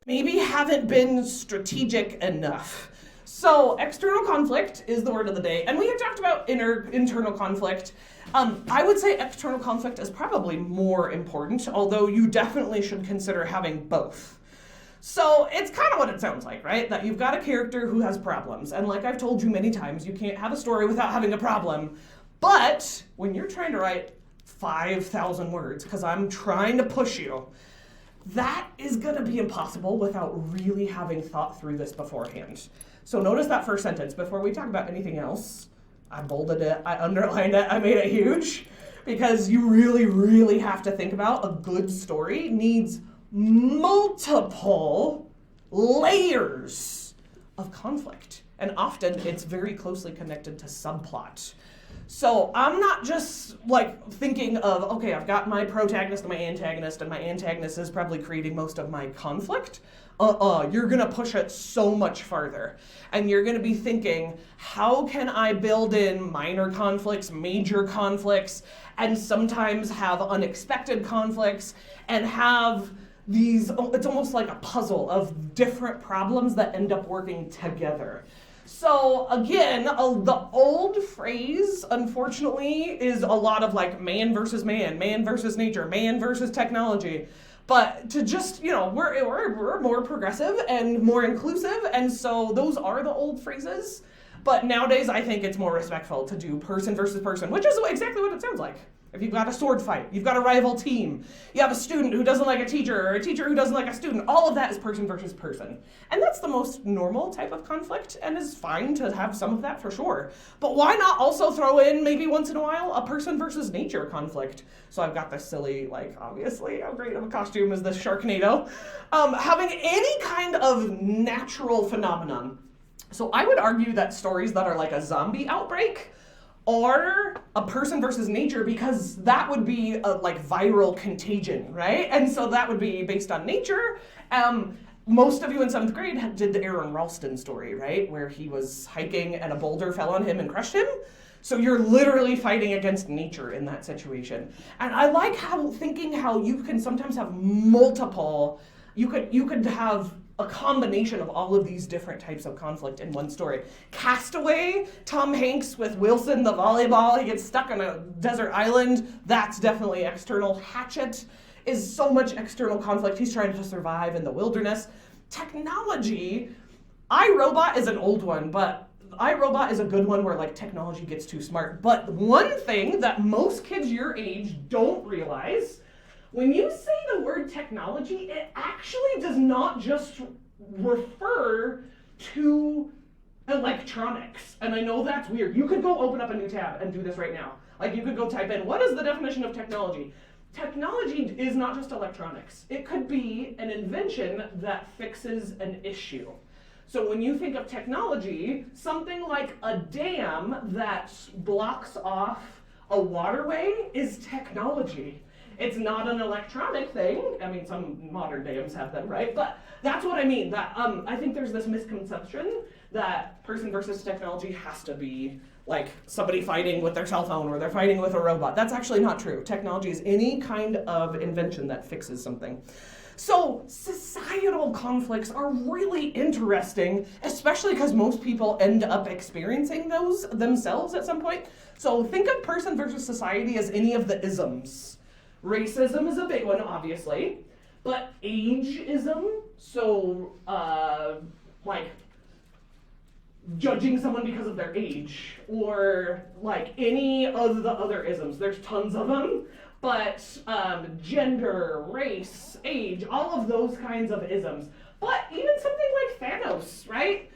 maybe haven't been strategic enough. So external conflict is the word of the day, and we had talked about internal conflict. I would say external conflict is probably more important, although you definitely should consider having both. So it's kind of what it sounds like, right? That you've got a character who has problems, and like I've told you many times, you can't have a story without having a problem. But when you're trying to write 5,000 words, because I'm trying to push you, that is going to be impossible without really having thought through this beforehand. So notice that first sentence. Before we talk about anything else, I bolded it, I underlined it, I made it huge, because you really, really have to think about a good story needs multiple layers of conflict. And often it's very closely connected to subplot. So I'm not just like thinking of, okay, I've got my protagonist and my antagonist is probably creating most of my conflict. You're gonna push it so much farther. And you're gonna be thinking, how can I build in minor conflicts, major conflicts, and sometimes have unexpected conflicts, and have these, it's almost like a puzzle of different problems that end up working together. So again, the old phrase, unfortunately, is a lot of like man versus nature, man versus technology. But to just, we're more progressive and more inclusive, and so those are the old phrases. But nowadays, I think it's more respectful to do person versus person, which is exactly what it sounds like. If you've got a sword fight, you've got a rival team, you have a student who doesn't like a teacher, or a teacher who doesn't like a student, all of that is person versus person. And that's the most normal type of conflict, and is fine to have some of that for sure. But why not also throw in, maybe once in a while, a person versus nature conflict? So I've got this silly, obviously, how great of a costume is this Sharknado? Having any kind of natural phenomenon. So I would argue that stories that are like a zombie outbreak are a person versus nature, because that would be a viral contagion, right? And so that would be based on nature. Most of you in 7th grade did the Aaron Ralston story, right? Where he was hiking and a boulder fell on him and crushed him. So you're literally fighting against nature in that situation. And I like how you can sometimes have multiple, you could have a combination of all of these different types of conflict in one story. Castaway, Tom Hanks with Wilson, the volleyball, he gets stuck on a desert island. That's definitely external. Hatchet is so much external conflict. He's trying to survive in the wilderness. Technology, iRobot is an old one, but iRobot is a good one where technology gets too smart. But one thing that most kids your age don't realize, when you say the word technology, it actually does not just refer to electronics. And I know that's weird. You could go open up a new tab and do this right now. You could go type in, what is the definition of technology? Technology is not just electronics. It could be an invention that fixes an issue. So when you think of technology, something like a dam that blocks off a waterway is technology. It's not an electronic thing. I mean, some modern dams have them, right? But that's what I mean. That I think there's this misconception that person versus technology has to be like somebody fighting with their cell phone or they're fighting with a robot. That's actually not true. Technology is any kind of invention that fixes something. So societal conflicts are really interesting, especially because most people end up experiencing those themselves at some point. So think of person versus society as any of the isms. Racism is a big one, obviously, but ageism, so judging someone because of their age, or any of the other isms. There's tons of them, but gender, race, age, all of those kinds of isms. But even something like Thanos, right?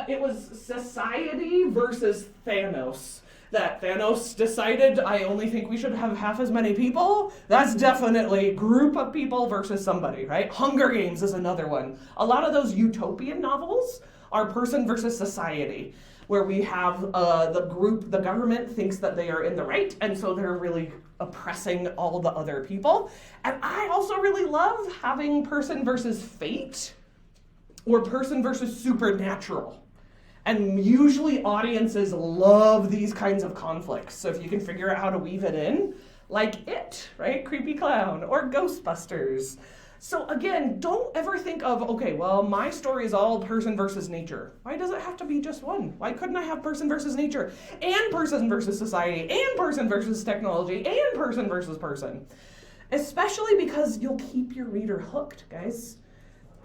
It was society versus Thanos. That Thanos decided, I only think we should have half as many people. That's definitely group of people versus somebody, right? Hunger Games is another one. A lot of those utopian novels are person versus society, where we have the government thinks that they are in the right, and so they're really oppressing all the other people. And I also really love having person versus fate, or person versus supernatural. And usually audiences love these kinds of conflicts. So if you can figure out how to weave it in, like It, right? Creepy Clown, or Ghostbusters. So again, don't ever think of, okay, well, my story is all person versus nature. Why does it have to be just one? Why couldn't I have person versus nature and person versus society and person versus technology and person versus person? Especially because you'll keep your reader hooked, guys.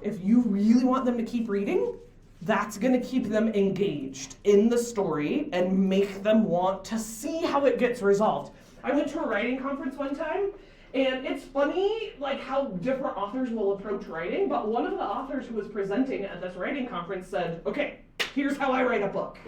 If you really want them to keep reading, that's going to keep them engaged in the story and make them want to see how it gets resolved. I went to a writing conference one time, and it's funny like how different authors will approach writing, but one of the authors who was presenting at this writing conference said, okay, here's how I write a book.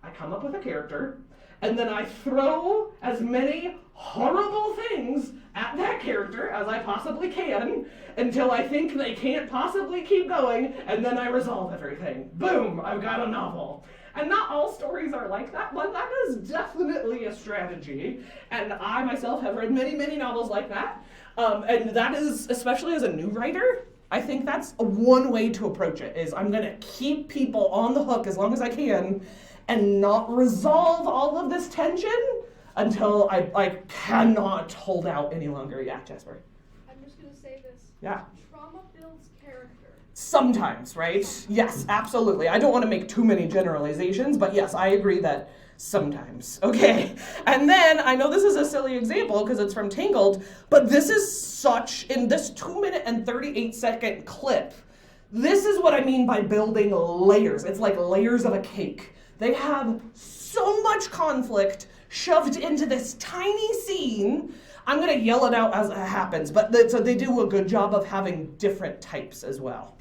I come up with a character, and then I throw as many horrible things at that character as I possibly can until I think they can't possibly keep going, and then I resolve everything. Boom, I've got a novel. And not all stories are like that, but that is definitely a strategy. And I myself have read many, many novels like that. And that is, especially as a new writer, I think that's one way to approach it, is I'm gonna keep people on the hook as long as I can and not resolve all of this tension until I cannot hold out any longer. Yeah, Jasper? I'm just gonna say this. Yeah. Trauma builds character. Sometimes, right? Yes, absolutely. I don't want to make too many generalizations, but yes, I agree that sometimes. Okay. And then, I know this is a silly example because it's from Tangled, but this is such, in this 2-minute and 38-second clip, this is what I mean by building layers. It's like layers of a cake. They have so much conflict shoved into this tiny scene. I'm going to yell it out as it happens, but so they do a good job of having different types as well.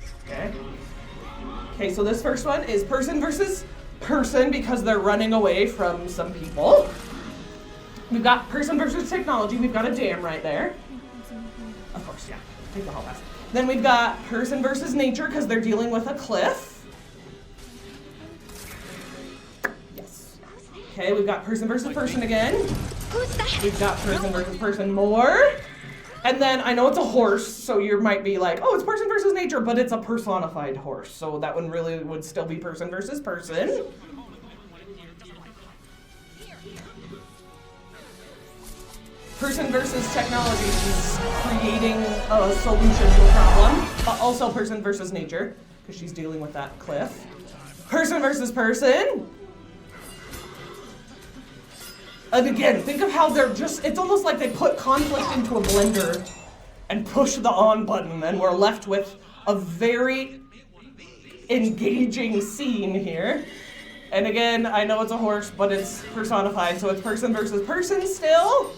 Okay, so this first one is person versus person because they're running away from some people. We've got person versus technology. We've got a dam right there. Of course, yeah. Take the hall pass. Then we've got person versus nature because they're dealing with a cliff. Yes. Okay, we've got person versus person again. Who's that? We've got person versus person more. And then I know it's a horse, so you might be like, oh, it's person versus nature, but it's a personified horse. So that one really would still be person versus person. Person versus technology is creating a solution to a problem, but also person versus nature, because she's dealing with that cliff. Person versus person. And again, think of how they're just, it's almost like they put conflict into a blender and push the on button, and we're left with a very engaging scene here. And again, I know it's a horse, but it's personified, so it's person versus person still.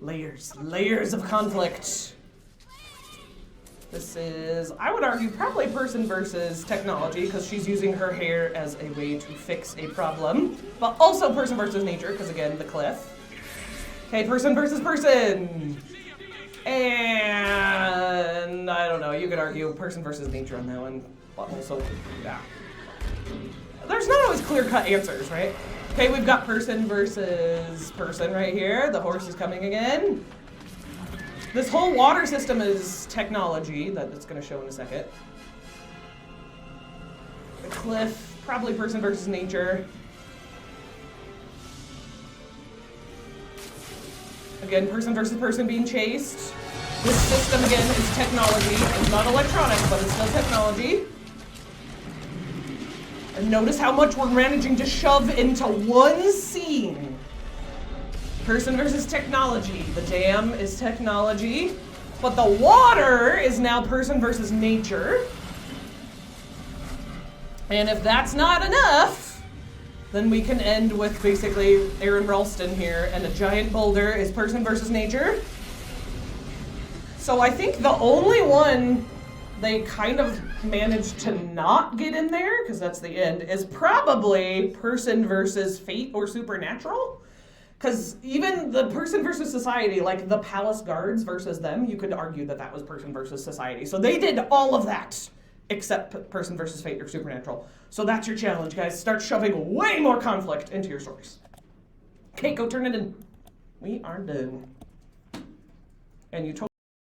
Layers of conflict. This is, I would argue, probably person versus technology because she's using her hair as a way to fix a problem, but also person versus nature because, again, the cliff. Okay, person versus person. And I don't know, you could argue person versus nature on that one, but also, yeah. There's not always clear-cut answers, right? Okay, we've got person versus person right here. The horse is coming again. This whole water system is technology that it's going to show in a second. The cliff, probably person versus nature. Again, person versus person being chased. This system, again, is technology. It's not electronics, but it's still technology. And notice how much we're managing to shove into one scene. Person versus technology. The dam is technology, but the water is now person versus nature. And if that's not enough, then we can end with basically Aaron Ralston here, and a giant boulder is person versus nature. So I think the only one they kind of managed to not get in there, because that's the end, is probably person versus fate or supernatural. Because even the person versus society, like the palace guards versus them, you could argue that that was person versus society. So they did all of that, except person versus fate or supernatural. So that's your challenge, guys. Start shoving way more conflict into your stories. Okay, go turn it in. We are done. And you